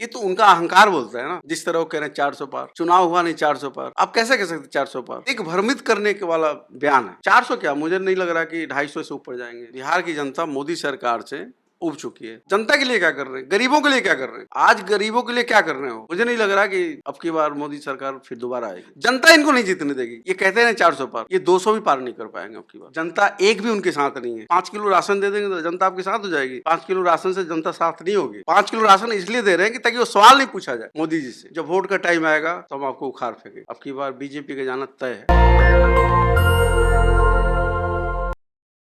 ये तो उनका अहंकार बोलता है ना। जिस तरह वो कह रहे हैं 400 पार, चुनाव हुआ नहीं 400 पार, आप कैसे कह सकते 400 पार? एक भ्रमित करने के वाला बयान है। 400 क्या, मुझे नहीं लग रहा कि 250 से ऊपर जाएंगे। बिहार की जनता मोदी सरकार से उब चुकी है। जनता के लिए क्या कर रहे हैं, गरीबों के लिए क्या कर रहे हैं? आज गरीबों के लिए क्या कर रहे हो? मुझे नहीं लग रहा कि अब की बार मोदी सरकार फिर दोबारा आएगी। जनता इनको नहीं जीतने देगी। ये कहते हैं 400 पार, ये 200 भी पार नहीं कर पाएंगे अब की बार। जनता एक भी उनके साथ नहीं है। 5 किलो राशन दे देंगे तो जनता आपके साथ हो जाएगी। 5 किलो राशन से जनता साथ नहीं होगी। 5 किलो राशन इसलिए दे रहे हैं कि ताकि वो सवाल नहीं पूछा जाए मोदी जी से। जब वोट का टाइम आएगा तो हम आपको उखाड़ फेंके। अब की बार बीजेपी का जाना तय है।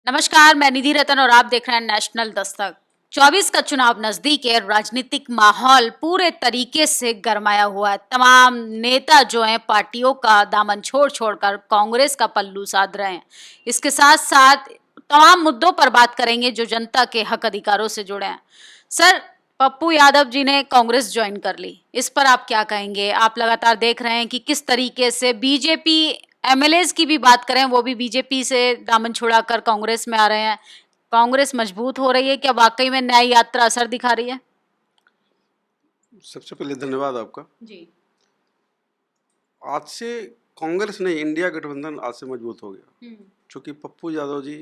नमस्कार, मैं निधि रतन और आप देख रहे हैं नेशनल दस्तक। 24 का चुनाव नजदीक है। राजनीतिक माहौल पूरे तरीके से गरमाया हुआ है। तमाम नेता जो हैं पार्टियों का दामन छोड़ छोड़कर कांग्रेस का पल्लू साध रहे हैं। इसके साथ साथ तमाम मुद्दों पर बात करेंगे जो जनता के हक अधिकारों से जुड़े हैं। सर, पप्पू यादव जी ने कांग्रेस ज्वाइन कर ली, इस पर आप क्या कहेंगे? आप लगातार देख रहे हैं कि किस तरीके से बीजेपी एमएलएज की भी बात करें, वो भी बीजेपी से दामन छुड़ाकर कांग्रेस में आ रहे हैं। कांग्रेस मजबूत हो रही है, क्या वाकई में न्याय यात्रा असर दिखा रही है? सबसे पहले धन्यवाद आपका। जी। आज से कांग्रेस नहीं, इंडिया गठबंधन आज से मजबूत हो गया। क्योंकि पप्पू यादव जी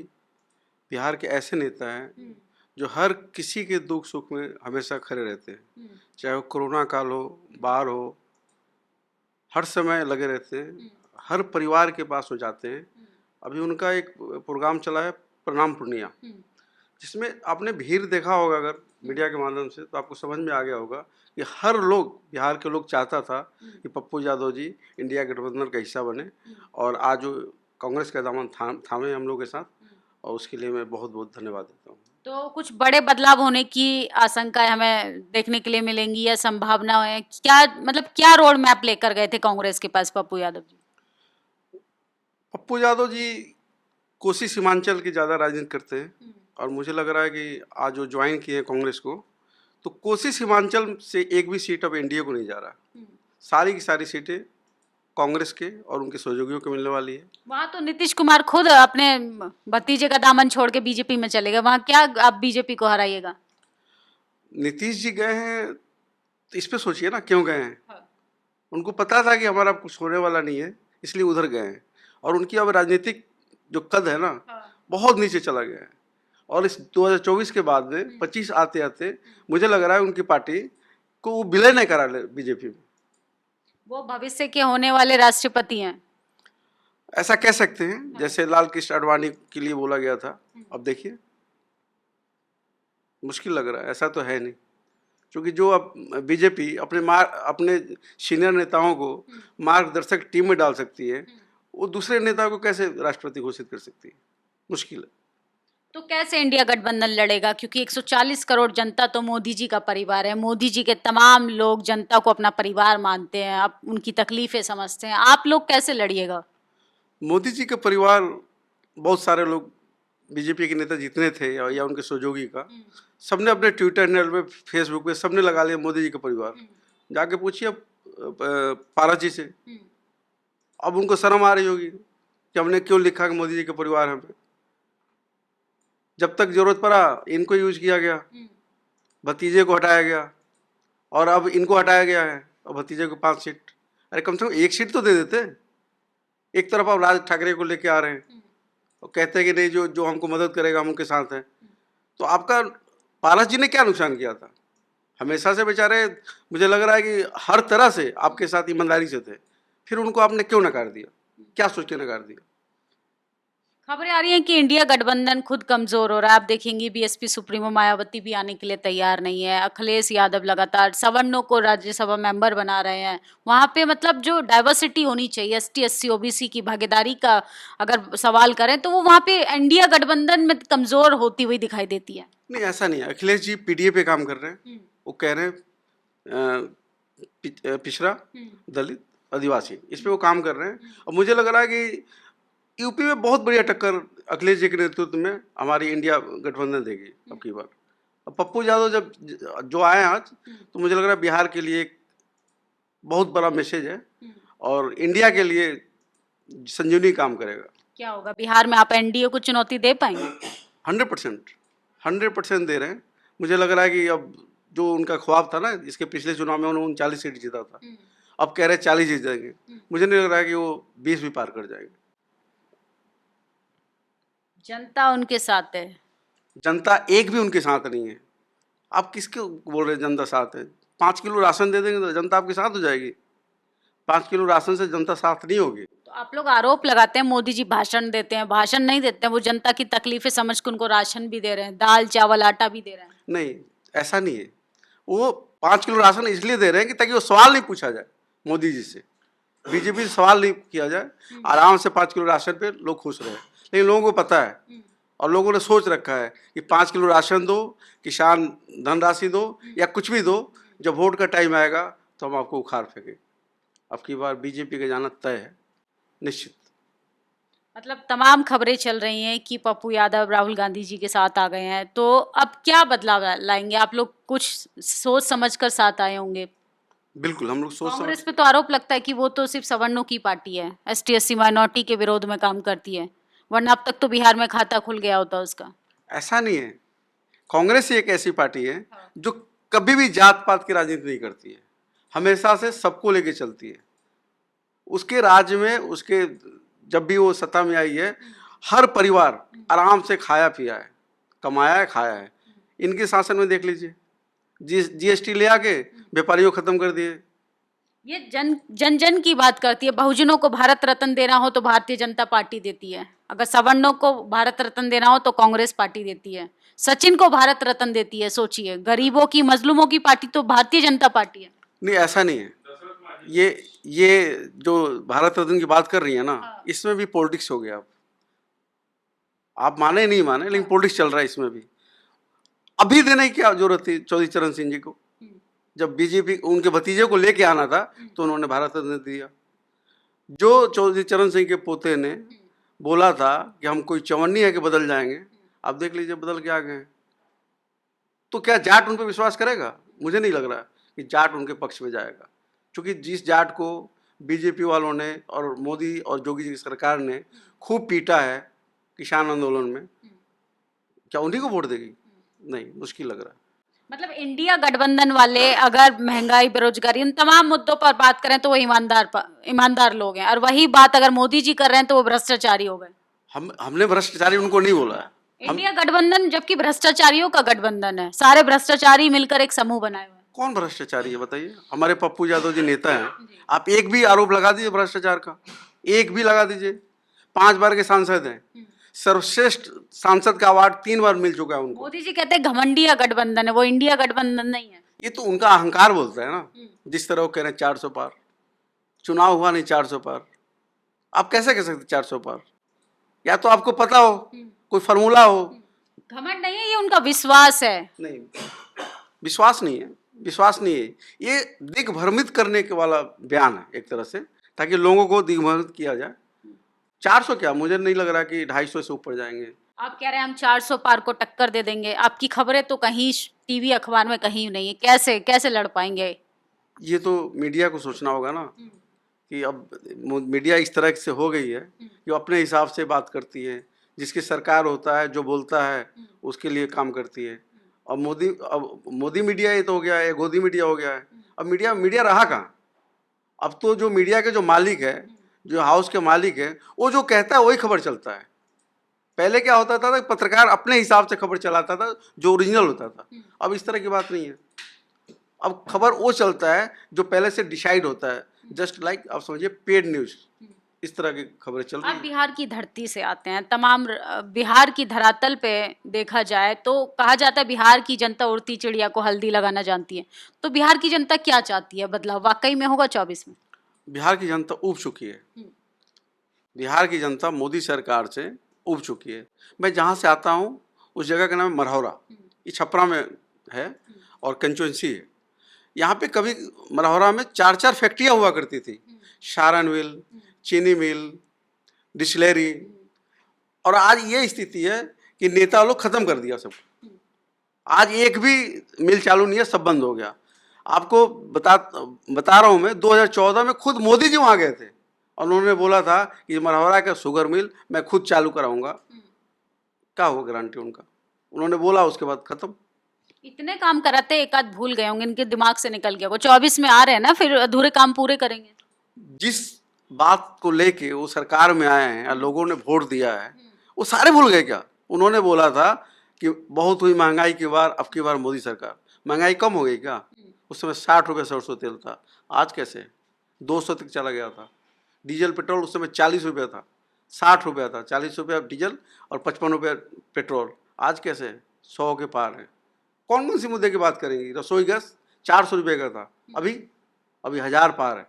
बिहार के ऐसे नेता हैं जो हर किसी के दुख सुख में हमेशा खड़े रहते हैं। चाहे वो कोरोना काल हो, बाढ़ हो, हर समय लगे रहते हैं। हर परिवार के पास हो जाते हैं। अभी उनका एक प्रोग्राम चला है, प्रणाम पूर्णिया, जिसमें आपने भीड़ देखा होगा अगर मीडिया के माध्यम से, तो आपको समझ में आ गया होगा कि हर लोग, बिहार के लोग चाहता था कि पप्पू यादव जी इंडिया गठबंधन का हिस्सा बने और आज वो कांग्रेस का दामन थामे हम लोग के साथ, और उसके लिए मैं बहुत बहुत धन्यवाद देता हूँ। तो कुछ बड़े बदलाव होने की आशंकाएं हमें देखने के लिए मिलेंगी या संभावना है? क्या मतलब क्या रोड मैप लेकर गए थे कांग्रेस के पास पप्पू यादव जी? पप्पू यादव जी कोसी सीमांचल की ज़्यादा राजनीति करते हैं और मुझे लग रहा है कि आज जो ज्वाइन किए कांग्रेस को, तो कोसी सीमांचल से एक भी सीट अब एनडीए को नहीं जा रहा। सारी की सारी सीटें कांग्रेस के और उनके सहयोगियों को मिलने वाली है। वहाँ तो नीतीश कुमार खुद अपने भतीजे का दामन छोड़ के बीजेपी में चले गए, वहाँ क्या आप बीजेपी को हराइएगा? नीतीश जी गए हैं तो इस पे सोचिए ना, क्यों गए हैं? हाँ। उनको पता था कि हमारा कुछ होने वाला नहीं है, इसलिए उधर गए हैं। और उनकी अब राजनीतिक जो कद है ना, बहुत नीचे चला गया है। और इस 2024 के बाद में 25 आते आते मुझे लग रहा है उनकी पार्टी को वो विलय नहीं करा ले बीजेपी में। वो भविष्य के होने वाले राष्ट्रपति हैं। ऐसा कह सकते हैं, जैसे लाल कृष्ण आडवाणी के लिए बोला गया था। अब देखिए, मुश्किल लग रहा है। ऐसा तो है नहीं, क्योंकि जो अब बीजेपी अपने सीनियर नेताओं को मार्गदर्शक टीम में डाल सकती है, वो दूसरे नेता को कैसे राष्ट्रपति घोषित कर सकती है? मुश्किल है। तो कैसे इंडिया गठबंधन लड़ेगा? क्योंकि 140 करोड़ जनता तो मोदी जी का परिवार है। मोदी जी के तमाम लोग जनता को अपना परिवार मानते हैं, आप उनकी तकलीफें समझते हैं। आप लोग कैसे लड़िएगा? मोदी जी का परिवार, बहुत सारे लोग बीजेपी के नेता जितने थे या उनके सहयोगी का, सबने अपने ट्विटर हैंडल पे, फेसबुक पे सबने लगा लिया मोदी जी का परिवार। जाके पूछिए पारस जी से, अब उनको शर्म आ रही होगी कि हमने क्यों लिखा कि मोदी जी का परिवार है। जब तक जरूरत पड़ा इनको यूज किया गया, भतीजे को हटाया गया, और अब इनको हटाया गया है और भतीजे को 5 सीट। अरे कम से कम 1 सीट तो दे देते। एक तरफ आप राज ठाकरे को लेके आ रहे हैं और कहते हैं कि नहीं, जो जो हमको मदद करेगा हम उनके साथ हैं। तो आपका पारस जी ने क्या नुकसान किया था? हमेशा से बेचारे, मुझे लग रहा है कि हर तरह से आपके साथ ईमानदारी से थे। फिर उनको आपने क्यों नकार दिया? क्या सोच के नकार दिया? खबरें आ रही हैं कि इंडिया गठबंधन खुद कमजोर हो रहा है। आप देखेंगे बीएसपी सुप्रीमो मायावती भी आने के लिए तैयार नहीं है। अखिलेश यादव लगातार सवर्णों को राज्यसभा मेंबर बना रहे हैं। वहाँ पे मतलब जो डाइवर्सिटी होनी चाहिए, एसटी एससी ओबीसी की भागीदारी का अगर सवाल करें तो वो वहाँ पे इंडिया गठबंधन में कमजोर होती हुई दिखाई देती है। नहीं, ऐसा नहीं है। अखिलेश जी पीडीए पे काम कर रहे हैं। वो कह रहे हैं पिछड़ा, दलित, आदिवासी, इस पे वो काम कर रहे हैं। और मुझे लग रहा है कि यूपी में बहुत बढ़िया टक्कर अखिलेश जी के नेतृत्व में हमारी इंडिया गठबंधन देगी अब की बार। अब पप्पू यादव जब जो आए आज, तो मुझे लग रहा है बिहार के लिए एक बहुत बड़ा मैसेज है और इंडिया के लिए संजीवनी काम करेगा। क्या होगा बिहार में? आप एनडीए को चुनौती दे पाएंगे? 100% 100% दे रहे हैं। मुझे लग रहा है कि अब जो उनका ख्वाब था ना, इसके पिछले चुनाव में उन्होंने 39 सीट जीता था, अब कह रहे 40 जीत जाएंगे। मुझे नहीं लग रहा है कि वो 20 भी पार कर जाएंगे। जनता उनके साथ है। जनता एक भी उनके साथ नहीं है। आप किसके बोल रहे हैं जनता साथ है? 5 किलो राशन दे देंगे तो जनता आपके साथ हो जाएगी? 5 किलो राशन से जनता साथ नहीं होगी। तो आप लोग आरोप लगाते हैं मोदी जी भाषण देते हैं, भाषण नहीं देते हैं, वो जनता की तकलीफें समझ के उनको राशन भी दे रहे हैं, दाल चावल आटा भी दे रहे हैं। नहीं, ऐसा नहीं है। वो 5 किलो राशन इसलिए दे रहे हैं कि ताकि वो सवाल नहीं पूछा जाए मोदी जी से, बीजेपी से सवाल नहीं किया जाए, आराम से 5 किलो राशन पे लोग खुश रहे। लेकिन लोगों को पता है और लोगों ने सोच रखा है कि 5 किलो राशन दो, किसान धनराशि दो या कुछ भी दो, जब वोट का टाइम आएगा तो हम आपको उखाड़ फेंकेंगे। अब की बार बीजेपी का जाना तय है, निश्चित। मतलब तमाम खबरें चल रही हैं कि पप्पू यादव राहुल गांधी जी के साथ आ गए हैं, तो अब क्या बदलाव लाएंगे आप लोग? कुछ सोच समझकर साथ आए होंगे। बिल्कुल, हम लोग सोच समझ। कांग्रेस पे तो आरोप लगता है कि वो तो सिर्फ सवर्णों की पार्टी है, एसटी एससी माइनॉरिटी के विरोध में काम करती है, वरना अब तक तो बिहार में खाता खुल गया होता उसका। ऐसा नहीं है। कांग्रेस ही एक ऐसी पार्टी है जो कभी भी जात पात की राजनीति नहीं करती है, हमेशा से सबको लेके चलती है। उसके राज्य में, उसके जब भी वो सत्ता में आई है, हर परिवार आराम से खाया पिया है, कमाया है, खाया है। इनके शासन में देख लीजिए, जीएसटी ले आके व्यापारियों खत्म कर दिए। ये जन जन की बात करती है। बहुजनों को भारत रत्न देना हो तो भारतीय जनता पार्टी देती है, अगर सवर्णों को भारत रत्न देना हो तो कांग्रेस पार्टी देती है, सचिन को भारत रत्न देती है। सोचिए, गरीबों की मजलूमों की पार्टी तो भारतीय जनता पार्टी है। नहीं, ऐसा नहीं है। ये जो भारत रत्न की बात कर रही है ना, इसमें भी पॉलिटिक्स हो गया। अब आप माने नहीं माने, लेकिन पॉलिटिक्स चल रहा है इसमें भी। अभी देने की क्या जरूरत थी चौधरी चरण सिंह जी को? जब बीजेपी उनके भतीजे को लेके आना था तो उन्होंने भारत रत्न दिया। जो चौधरी चरण सिंह के पोते ने बोला था कि हम कोई चवन्नी है कि बदल जाएंगे, आप देख लीजिए बदल के आ गए। तो क्या जाट उन पर विश्वास करेगा? मुझे नहीं लग रहा कि जाट उनके पक्ष में जाएगा, क्योंकि जिस जाट को बीजेपी वालों ने और मोदी और योगी जी की सरकार ने खूब पीटा है किसान आंदोलन में, क्या उन्हीं को वोट देगी? नहीं, मुश्किल लग रहा है। मतलब इंडिया गठबंधन वाले अगर महंगाई, बेरोजगारी, इन तमाम मुद्दों पर बात करें तो वो ईमानदार लोग हैं, और वही बात अगर मोदी जी कर रहे हैं तो वो भ्रष्टाचारी हो गए। हमने भ्रष्टाचारी उनको नहीं बोला है। इंडिया गठबंधन जबकि भ्रष्टाचारियों का गठबंधन है, सारे भ्रष्टाचारी मिलकर एक समूह बनाए हुए हैं। कौन भ्रष्टाचारी है बताइए? हमारे पप्पू यादव जी नेता हैं, आप एक भी आरोप लगा दीजिए भ्रष्टाचार का, एक भी लगा दीजिए। 5 बार के सांसद हैं, सर्वश्रेष्ठ सांसद का अवार्ड 3 बार मिल चुका है उनको। मोदी जी कहते हैं घमंडिया गठबंधन है, वो इंडिया गठबंधन नहीं है। ये तो उनका अहंकार बोलता है ना, जिस तरह वो कह रहे हैं 400 पार। चुनाव हुआ नहीं 400 पार, आप कैसे कह सकते 400 पार? या तो आपको पता हो, कोई फॉर्मूला हो। घमंड नहीं है, ये उनका विश्वास है। नहीं, विश्वास नहीं है, विश्वास नहीं है। ये दिग्भ्रमित करने के वाला बयान है एक तरह से, ताकि लोगों को दिग्भ्रमित किया जाए। 400 क्या, मुझे नहीं लग रहा कि 250 से ऊपर जाएंगे। आप कह रहे हैं हम 400 पार को टक्कर दे देंगे, आपकी खबरें तो कहीं टीवी अखबार में कहीं नहीं है, कैसे कैसे लड़ पाएंगे? ये तो मीडिया को सोचना होगा ना, कि अब मीडिया इस तरह से हो गई है कि वो अपने हिसाब से बात करती है, जिसकी सरकार होता है, जो बोलता है उसके लिए काम करती है। अब मोदी मीडिया ये तो हो गया है, गोदी मीडिया हो गया है। अब मीडिया रहा कहाँ? अब तो जो मीडिया के जो मालिक है, जो हाउस के मालिक है, वो जो कहता है वही खबर चलता है। पहले क्या होता था, पत्रकार अपने हिसाब से खबर चलाता था जो ओरिजिनल होता था। अब इस तरह की बात नहीं है। अब खबर वो चलता है जो पहले से डिसाइड होता है, जस्ट लाइक आप समझिए पेड न्यूज। इस तरह की खबरें चल रही आप हैं। बिहार की धरती से आते हैं, तमाम बिहार की धरातल पे देखा जाए तो कहा जाता है बिहार की जनता उड़ती चिड़िया को हल्दी लगाना जानती है। तो बिहार की जनता क्या चाहती है? बदलाव वाकई में होगा 24 में? बिहार की जनता ऊब चुकी है। बिहार की जनता मोदी सरकार से ऊब चुकी है। मैं जहाँ से आता हूँ उस जगह का नाम है मरहौरा, ये छपरा में है और कंचुएंसी है। यहाँ पे कभी मरहौरा में 4-4 फैक्ट्रियाँ हुआ करती थी, सारण मिल, चीनी मिल, डिस्टिलरी, और आज ये स्थिति है कि नेता लोग खत्म कर दिया सब। आज एक भी मिल चालू नहीं है, सब बंद हो गया। आपको बता रहा हूँ मैं, 2014 में खुद मोदी जी वहाँ गए थे और उन्होंने बोला था कि मरहौरा का शुगर मिल मैं खुद चालू कराऊंगा। क्या हुआ गारंटी उनका? उन्होंने बोला, उसके बाद खत्म। इतने काम कराते एक आध भूल गए होंगे, इनके दिमाग से निकल गया वो। 24 में आ रहे हैं ना, फिर अधूरे काम पूरे करेंगे। जिस बात को लेके वो सरकार में आए हैं या लोगों ने वोट दिया है वो सारे भूल गए क्या? उन्होंने बोला था कि बहुत हुई महंगाई की बार, अब की बार मोदी सरकार। महंगाई कम हो गई क्या? उस समय 60 रुपये सरसों तेल था, आज कैसे 200 तक चला गया था। डीजल पेट्रोल उस समय 40 रुपये था, 60 रुपया था, 40 रुपया डीजल और 55 रुपये पेट्रोल, आज कैसे 100 के पार है। कौन कौन सी मुद्दे की बात करेंगी? रसोई गैस 400 रुपये का था, अभी 1000 पार है।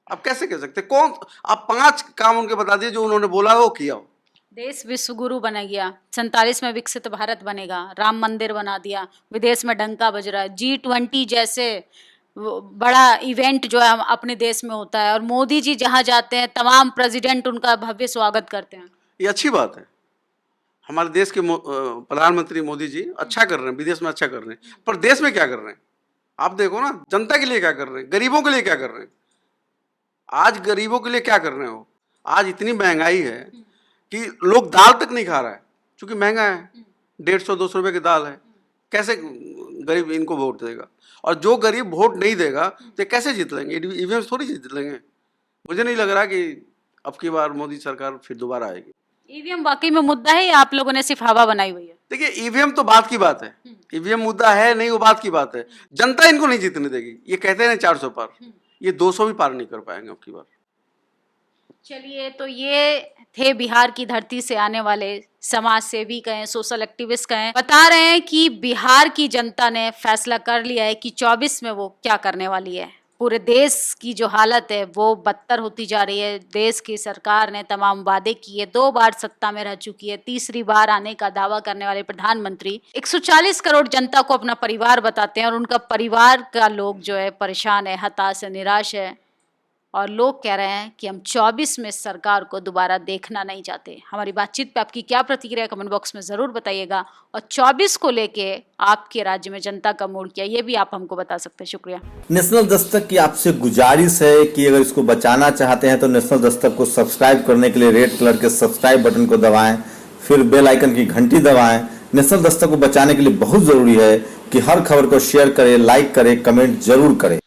अब कैसे कह सकते? कौन आप 5 काम उनके बता दिए जो उन्होंने बोला वो किया हो। देश विश्व गुरु बना गया, 47 में विकसित भारत बनेगा, राम मंदिर बना दिया, विदेश में डंका बज रहा है, G20 जैसे बड़ा इवेंट जो है अपने देश में होता है, और मोदी जी जहाँ जाते हैं तमाम प्रेसिडेंट उनका भव्य स्वागत करते हैं। ये अच्छी बात है। हमारे देश के प्रधानमंत्री मोदी जी अच्छा कर रहे हैं, विदेश में अच्छा कर रहे हैं, पर देश में क्या कर रहे हैं आप देखो ना। जनता के लिए क्या कर रहे हैं, गरीबों के लिए क्या कर रहे हैं? आज गरीबों के लिए क्या कर रहे हो? आज इतनी महंगाई है कि लोग दाल तक नहीं खा रहा है, क्योंकि महंगा है। 150-200 रुपये की दाल है, कैसे गरीब इनको वोट देगा? और जो गरीब वोट नहीं देगा तो कैसे जीत लेंगे? ईवीएम थोड़ी जीत लेंगे। मुझे नहीं लग रहा कि अब की बार मोदी सरकार फिर दोबारा आएगी। ईवीएम वाकई में मुद्दा है या आप लोगों ने सिर्फ हवा बनाई हुई है? देखिए, ईवीएम तो बात की बात है, ईवीएम मुद्दा है नहीं, वो बात की बात है। जनता इनको नहीं जीतने देगी। ये कहते हैं 400 पार, ये 200 भी पार नहीं कर पाएंगे अब की बार। चलिए, तो ये थे बिहार की धरती से आने वाले समाज सेवी कहें, सोशल एक्टिविस्ट कहें, बता रहे हैं कि बिहार की जनता ने फैसला कर लिया है कि 24 में वो क्या करने वाली है। पूरे देश की जो हालत है वो बदतर होती जा रही है। देश की सरकार ने तमाम वादे किए, 2 बार सत्ता में रह चुकी है, तीसरी बार आने का दावा करने वाले प्रधानमंत्री 140 करोड़ जनता को अपना परिवार बताते हैं, और उनका परिवार का लोग जो है परेशान है, हताश है, निराश है, और लोग कह रहे हैं कि हम 24 में सरकार को दोबारा देखना नहीं चाहते। हमारी बातचीत पे आपकी क्या प्रतिक्रिया कमेंट बॉक्स में ज़रूर बताइएगा, और 24 को लेके आपके राज्य में जनता का मूड क्या, ये भी आप हमको बता सकते हैं। शुक्रिया। नेशनल दस्तक की आपसे गुजारिश है कि अगर इसको बचाना चाहते हैं तो नेशनल दस्तक को सब्सक्राइब करने के लिए रेड कलर के सब्सक्राइब बटन को दबाएं, फिर बेल आइकन की घंटी दबाएं। नेशनल दस्तक को बचाने के लिए बहुत ज़रूरी है कि हर खबर को शेयर करें, लाइक करें, कमेंट जरूर करें।